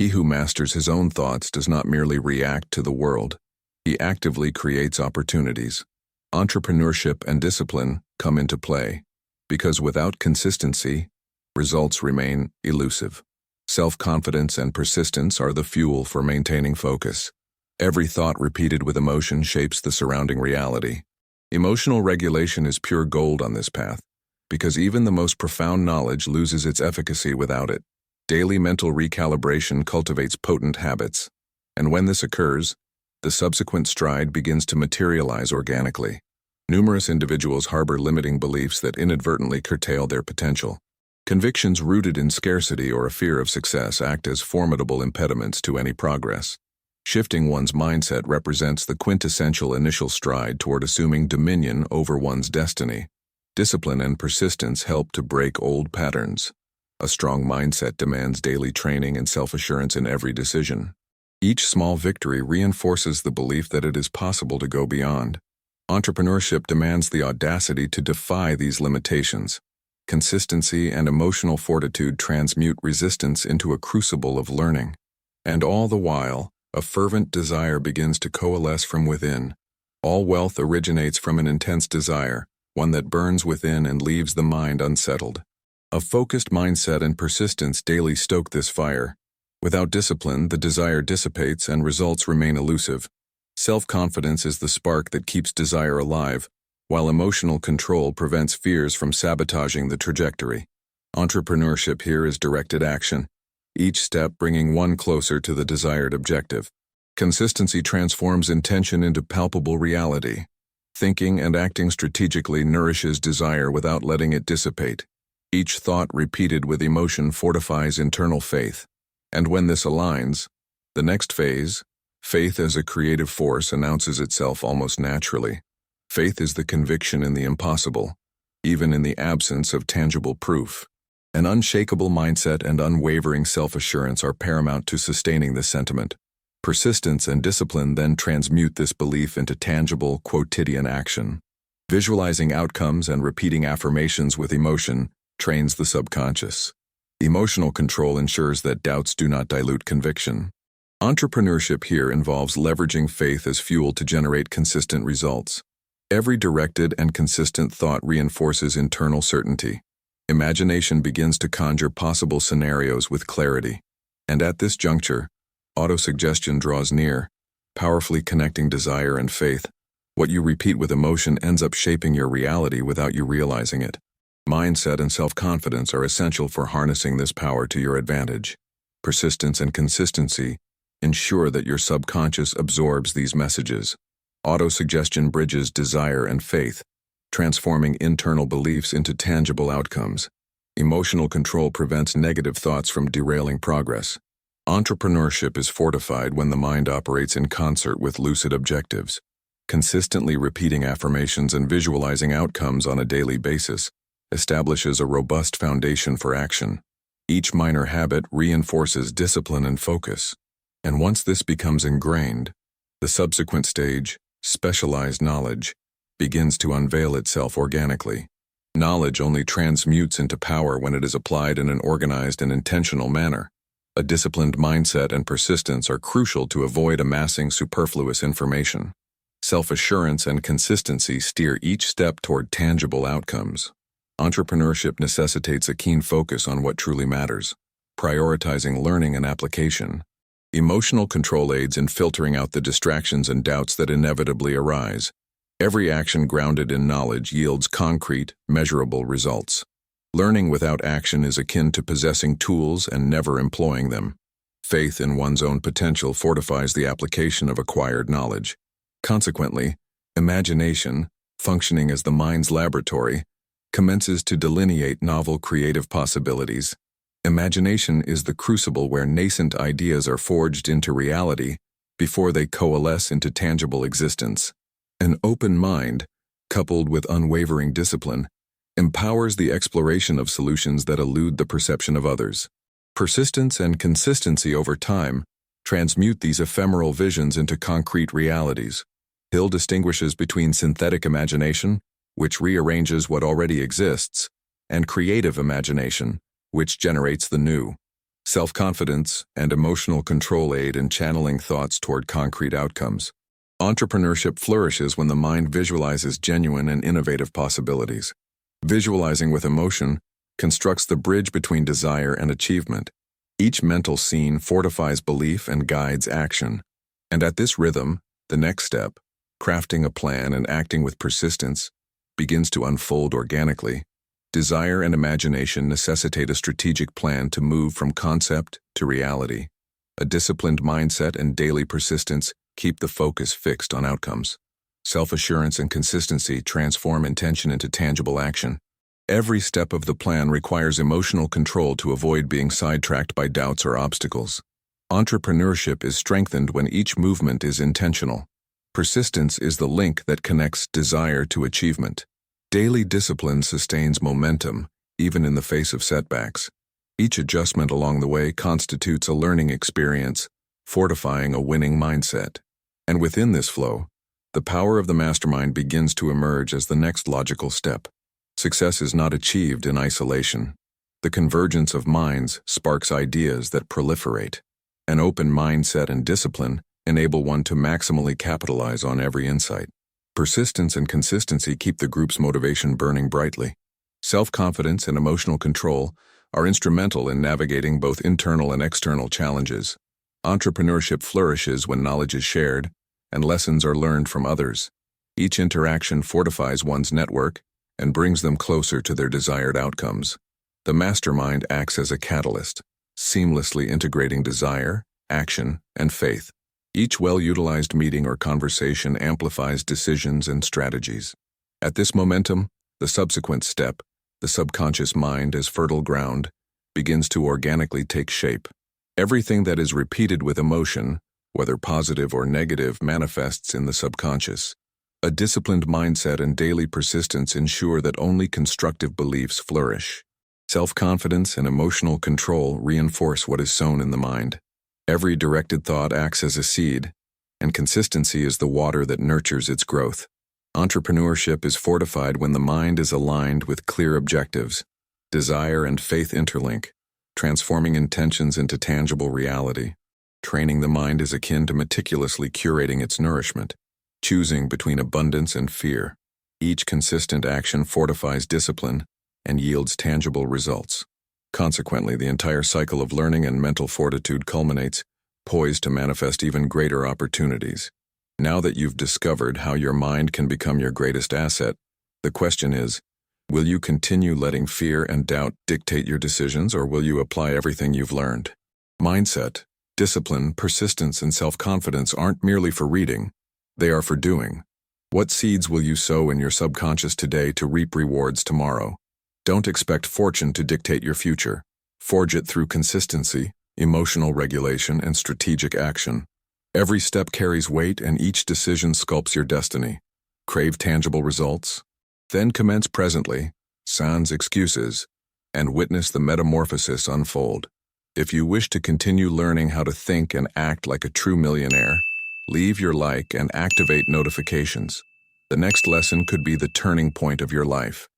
He who masters his own thoughts does not merely react to the world. He actively creates opportunities. Entrepreneurship and discipline come into play, because without consistency, results remain elusive. Self-confidence and persistence are the fuel for maintaining focus. Every thought repeated with emotion shapes the surrounding reality. Emotional regulation is pure gold on this path, because even the most profound knowledge loses its efficacy without it. Daily mental recalibration cultivates potent habits, and when this occurs, the subsequent stride begins to materialize organically. Numerous individuals harbor limiting beliefs that inadvertently curtail their potential. Convictions rooted in scarcity or a fear of success act as formidable impediments to any progress. Shifting one's mindset represents the quintessential initial stride toward assuming dominion over one's destiny. Discipline and persistence help to break old patterns. A strong mindset demands daily training and self-assurance in every decision. Each small victory reinforces the belief that it is possible to go beyond. Entrepreneurship demands the audacity to defy these limitations. Consistency and emotional fortitude transmute resistance into a crucible of learning. And all the while, a fervent desire begins to coalesce from within. All wealth originates from an intense desire, one that burns within and leaves the mind unsettled. A focused mindset and persistence daily stoke this fire. Without discipline, the desire dissipates and results remain elusive. Self-confidence is the spark that keeps desire alive, while emotional control prevents fears from sabotaging the trajectory. Entrepreneurship here is directed action, each step bringing one closer to the desired objective. Consistency transforms intention into palpable reality. Thinking and acting strategically nourishes desire without letting it dissipate. Each thought repeated with emotion fortifies internal faith. And when this aligns, the next phase, faith as a creative force, announces itself almost naturally. Faith is the conviction in the impossible, even in the absence of tangible proof. An unshakable mindset and unwavering self-assurance are paramount to sustaining this sentiment. Persistence and discipline then transmute this belief into tangible, quotidian action. Visualizing outcomes and repeating affirmations with emotion trains the subconscious. Emotional control ensures that doubts do not dilute conviction. Entrepreneurship here involves leveraging faith as fuel to generate consistent results. Every directed and consistent thought reinforces internal certainty. Imagination begins to conjure possible scenarios with clarity. And at this juncture, autosuggestion draws near, powerfully connecting desire and faith. What you repeat with emotion ends up shaping your reality without you realizing it. Mindset and self-confidence are essential for harnessing this power to your advantage. Persistence and consistency ensure that your subconscious absorbs these messages. Autosuggestion bridges desire and faith, transforming internal beliefs into tangible outcomes. Emotional control prevents negative thoughts from derailing progress. Entrepreneurship is fortified when the mind operates in concert with lucid objectives. Consistently repeating affirmations and visualizing outcomes on a daily basis establishes a robust foundation for action. Each minor habit reinforces discipline and focus. And once this becomes ingrained, the subsequent stage, specialized knowledge, begins to unveil itself organically. Knowledge only transmutes into power when it is applied in an organized and intentional manner. A disciplined mindset and persistence are crucial to avoid amassing superfluous information. Self-assurance and consistency steer each step toward tangible outcomes. Entrepreneurship necessitates a keen focus on what truly matters, prioritizing learning and application. Emotional control aids in filtering out the distractions and doubts that inevitably arise. Every action grounded in knowledge yields concrete, measurable results. Learning without action is akin to possessing tools and never employing them. Faith in one's own potential fortifies the application of acquired knowledge. Consequently, imagination, functioning as the mind's laboratory, commences to delineate novel creative possibilities. Imagination is the crucible where nascent ideas are forged into reality before they coalesce into tangible existence. An open mind, coupled with unwavering discipline, empowers the exploration of solutions that elude the perception of others. Persistence and consistency over time transmute these ephemeral visions into concrete realities. Hill distinguishes between synthetic imagination, which rearranges what already exists, and creative imagination, which generates the new. Self-confidence and emotional control aid in channeling thoughts toward concrete outcomes. Entrepreneurship flourishes when the mind visualizes genuine and innovative possibilities. Visualizing with emotion constructs the bridge between desire and achievement. Each mental scene fortifies belief and guides action. And at this rhythm, the next step, crafting a plan and acting with persistence, begins to unfold organically. Desire and imagination necessitate a strategic plan to move from concept to reality. A disciplined mindset and daily persistence keep the focus fixed on outcomes. Self-assurance and consistency transform intention into tangible action. Every step of the plan requires emotional control to avoid being sidetracked by doubts or obstacles. Entrepreneurship is strengthened when each movement is intentional. Persistence is the link that connects desire to achievement. Daily discipline sustains momentum, even in the face of setbacks. Each adjustment along the way constitutes a learning experience, fortifying a winning mindset. And within this flow, the power of the mastermind begins to emerge as the next logical step. Success is not achieved in isolation. The convergence of minds sparks ideas that proliferate. An open mindset and discipline enable one to maximally capitalize on every insight. Persistence and consistency keep the group's motivation burning brightly. Self-confidence and emotional control are instrumental in navigating both internal and external challenges. Entrepreneurship flourishes when knowledge is shared and lessons are learned from others. Each interaction fortifies one's network and brings them closer to their desired outcomes. The mastermind acts as a catalyst, seamlessly integrating desire, action, and faith. Each well-utilized meeting or conversation amplifies decisions and strategies. At this momentum, the subsequent step, the subconscious mind as fertile ground, begins to organically take shape. Everything that is repeated with emotion, whether positive or negative, manifests in the subconscious. A disciplined mindset and daily persistence ensure that only constructive beliefs flourish. Self-confidence and emotional control reinforce what is sown in the mind. Every directed thought acts as a seed, and consistency is the water that nurtures its growth. Entrepreneurship is fortified when the mind is aligned with clear objectives. Desire and faith interlink, transforming intentions into tangible reality. Training the mind is akin to meticulously curating its nourishment, choosing between abundance and fear. Each consistent action fortifies discipline and yields tangible results. Consequently, the entire cycle of learning and mental fortitude culminates, poised to manifest even greater opportunities. Now that you've discovered how your mind can become your greatest asset, the question is, will you continue letting fear and doubt dictate your decisions, or will you apply everything you've learned? Mindset, discipline, persistence, and self-confidence aren't merely for reading, they are for doing. What seeds will you sow in your subconscious today to reap rewards tomorrow? Don't expect fortune to dictate your future. Forge it through consistency, emotional regulation, and strategic action. Every step carries weight, and each decision sculpts your destiny. Crave tangible results? Then commence presently, sans excuses, and witness the metamorphosis unfold. If you wish to continue learning how to think and act like a true millionaire, leave your like and activate notifications. The next lesson could be the turning point of your life.